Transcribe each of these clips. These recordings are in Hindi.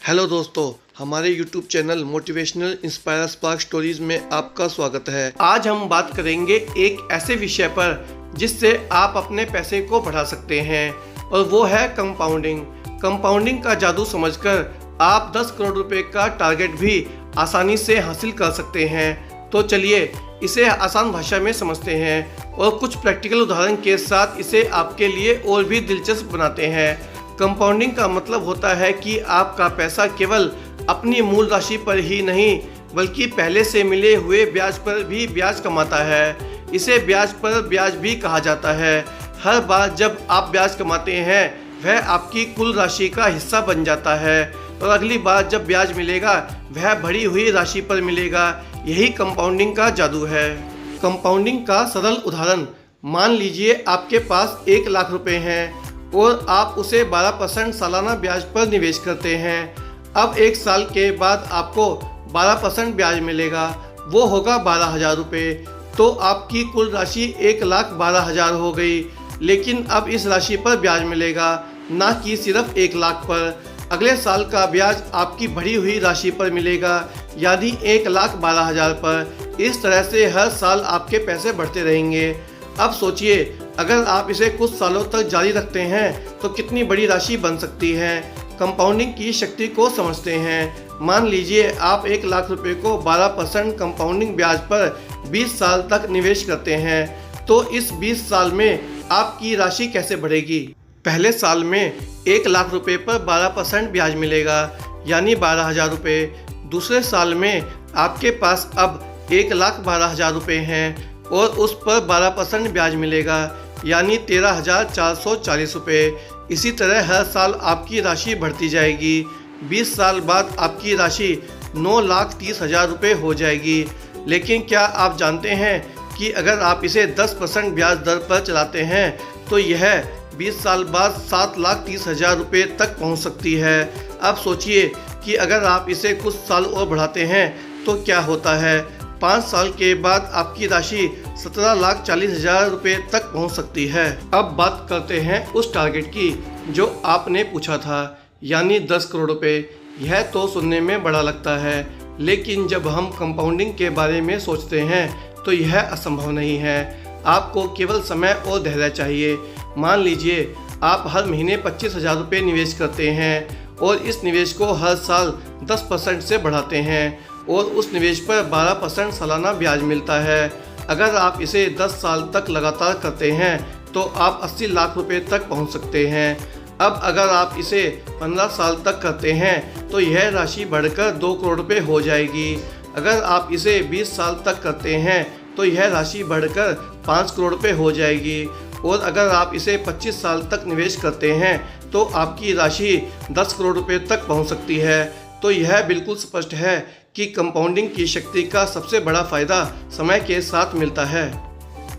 हेलो दोस्तों, हमारे YouTube channel motivational inspire spark stories में आपका स्वागत है। आज हम बात करेंगे एक ऐसे विषय पर जिससे आप अपने पैसे को बढ़ा सकते हैं और वो है कंपाउंडिंग। कंपाउंडिंग का जादू समझकर आप 10 करोड़ रुपए का टारगेट भी आसानी से हासिल कर सकते हैं। तो चलिए इसे आसान भाषा में समझते हैं और कुछ प्रैक्टिकल उदाहरण के साथ इसे आपके लिए और भी दिलचस्प बनाते हैं। कंपाउंडिंग का मतलब होता है कि आपका पैसा केवल अपनी मूल राशि पर ही नहीं बल्कि पहले से मिले हुए ब्याज पर भी ब्याज कमाता है। इसे ब्याज पर ब्याज भी कहा जाता है। हर बार जब आप ब्याज कमाते हैं वह आपकी कुल राशि का हिस्सा बन जाता है और अगली बार जब ब्याज मिलेगा वह बढ़ी हुई राशि पर मिलेगा। यही कंपाउंडिंग का जादू है। कंपाउंडिंग का सरल उदाहरण, मान लीजिए आपके पास 1 लाख रुपए हैं और आप उसे 12% सालाना ब्याज पर निवेश करते हैं। अब 1 साल के बाद आपको 12% ब्याज मिलेगा, वो होगा 12,000 रुपये। तो आपकी कुल राशि 1,12,000 हो गई। लेकिन अब इस राशि पर ब्याज मिलेगा, ना कि सिर्फ 1 लाख पर। अगले साल का ब्याज आपकी बढ़ी हुई राशि पर मिलेगा, यानी 1,12,000 पर। इस तरह से हर साल आपके पैसे बढ़ते रहेंगे। अब सोचिए, अगर आप इसे कुछ सालों तक जारी रखते हैं तो कितनी बड़ी राशि बन सकती है। कंपाउंडिंग की शक्ति को समझते हैं। मान लीजिए आप 1 लाख रुपए को 12% कंपाउंडिंग ब्याज पर 20 साल तक निवेश करते हैं, तो इस 20 साल में आपकी राशि कैसे बढ़ेगी। पहले साल में 1 लाख रुपए पर 12% ब्याज मिलेगा, यानी 12,000 रुपये। दूसरे साल में आपके पास अब 1,12,000 रुपये हैं और उस पर 12% ब्याज मिलेगा, यानी 13,440 रुपये। इसी तरह हर साल आपकी राशि बढ़ती जाएगी। 20 साल बाद आपकी राशि 9,30,000 रुपये हो जाएगी। लेकिन क्या आप जानते हैं कि अगर आप इसे 10% ब्याज दर पर चलाते हैं तो यह 20 साल बाद 7,30,000 रुपये तक पहुंच सकती है। अब सोचिए कि अगर आप इसे कुछ साल और बढ़ाते हैं तो क्या होता है। 5 साल के बाद आपकी राशि 17,40,000 रुपये तक पहुंच सकती है। अब बात करते हैं उस टारगेट की जो आपने पूछा था, यानी 10 करोड़ रुपये। यह तो सुनने में बड़ा लगता है, लेकिन जब हम कंपाउंडिंग के बारे में सोचते हैं तो यह असंभव नहीं है। आपको केवल समय और धैर्य चाहिए। मान लीजिए आप हर महीने 25,000 रुपये निवेश करते हैं और इस निवेश को हर साल 10% से बढ़ाते हैं और उस निवेश पर 12% सालाना ब्याज मिलता है। अगर आप इसे 10 साल तक लगातार करते हैं तो आप 80 लाख रुपए तक पहुंच सकते हैं। अब अगर आप इसे 15 साल तक करते हैं तो यह राशि बढ़कर 2 करोड़ रुपए हो जाएगी। अगर आप इसे 20 साल तक करते हैं तो यह राशि बढ़कर 5 करोड़ रुपए हो जाएगी और अगर आप इसे 25 साल तक निवेश करते हैं तो आपकी राशि 10 करोड़ रुपए तक पहुँच सकती है। तो यह बिल्कुल स्पष्ट है कि कंपाउंडिंग की शक्ति का सबसे बड़ा फ़ायदा समय के साथ मिलता है।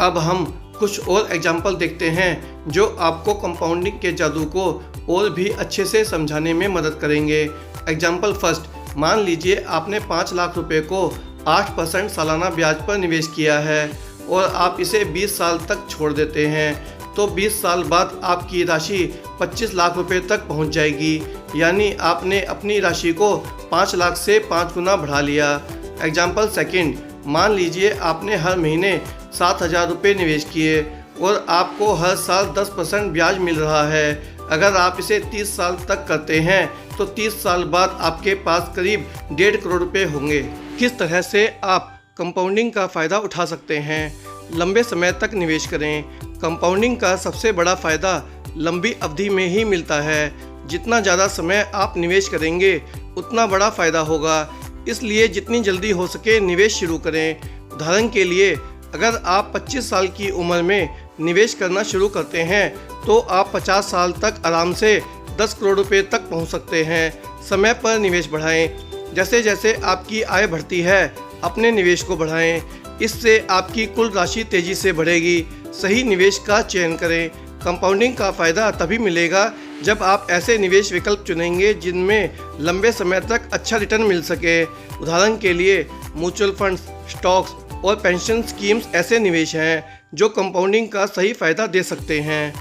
अब हम कुछ और एग्जाम्पल देखते हैं जो आपको कंपाउंडिंग के जादू को और भी अच्छे से समझाने में मदद करेंगे। एग्जाम्पल फर्स्ट, मान लीजिए आपने 5 लाख रुपए को 8% सालाना ब्याज पर निवेश किया है और आप इसे 20 साल तक छोड़ देते हैं, तो 20 साल बाद आपकी राशि 25 लाख रुपए तक पहुंच जाएगी, यानी आपने अपनी राशि को 5 लाख से 5 गुना बढ़ा लिया। एग्जाम्पल सेकंड, मान लीजिए आपने हर महीने 7,000 रुपये निवेश किए और आपको हर साल 10% ब्याज मिल रहा है। अगर आप इसे 30 साल तक करते हैं तो 30 साल बाद आपके पास करीब 1.5 करोड़ रुपये होंगे। किस तरह से आप कंपाउंडिंग का फ़ायदा उठा सकते हैं। लंबे समय तक निवेश करें। कंपाउंडिंग का सबसे बड़ा फ़ायदा लंबी अवधि में ही मिलता है। जितना ज़्यादा समय आप निवेश करेंगे उतना बड़ा फ़ायदा होगा, इसलिए जितनी जल्दी हो सके निवेश शुरू करें। उदाहरण के लिए, अगर आप 25 साल की उम्र में निवेश करना शुरू करते हैं तो आप 50 साल तक आराम से 10 करोड़ रुपये तक पहुंच सकते हैं। समय पर निवेश बढ़ाएं। जैसे जैसे आपकी आय बढ़ती है अपने निवेश को बढ़ाएं, इससे आपकी कुल राशि तेज़ी से बढ़ेगी। सही निवेश का चयन करें। कंपाउंडिंग का फ़ायदा तभी मिलेगा जब आप ऐसे निवेश विकल्प चुनेंगे जिनमें लंबे समय तक अच्छा रिटर्न मिल सके। उदाहरण के लिए म्यूचुअल फंड्स, स्टॉक्स और पेंशन स्कीम्स ऐसे निवेश हैं जो कंपाउंडिंग का सही फ़ायदा दे सकते हैं।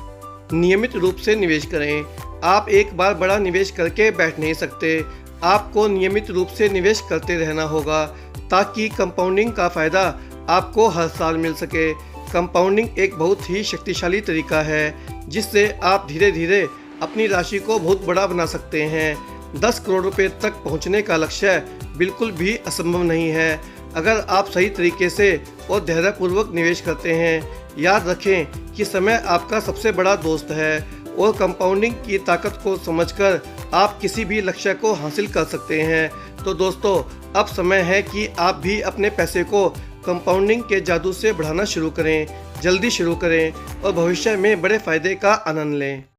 नियमित रूप से निवेश करें। आप एक बार बड़ा निवेश करके बैठ नहीं सकते। आपको नियमित रूप से निवेश करते रहना होगा ताकि कंपाउंडिंग का फ़ायदा आपको हर साल मिल सके। कंपाउंडिंग एक बहुत ही शक्तिशाली तरीका है जिससे आप धीरे धीरे अपनी राशि को बहुत बड़ा बना सकते हैं। 10 करोड़ रुपए तक पहुंचने का लक्ष्य बिल्कुल भी असंभव नहीं है अगर आप सही तरीके से और धैर्यपूर्वक निवेश करते हैं। याद रखें कि समय आपका सबसे बड़ा दोस्त है और कंपाउंडिंग की ताकत को समझकर आप किसी भी लक्ष्य को हासिल कर सकते हैं। तो दोस्तों, अब समय है कि आप भी अपने पैसे को कंपाउंडिंग के जादू से बढ़ाना शुरू करें। जल्दी शुरू करें और भविष्य में बड़े फायदे का आनंद लें।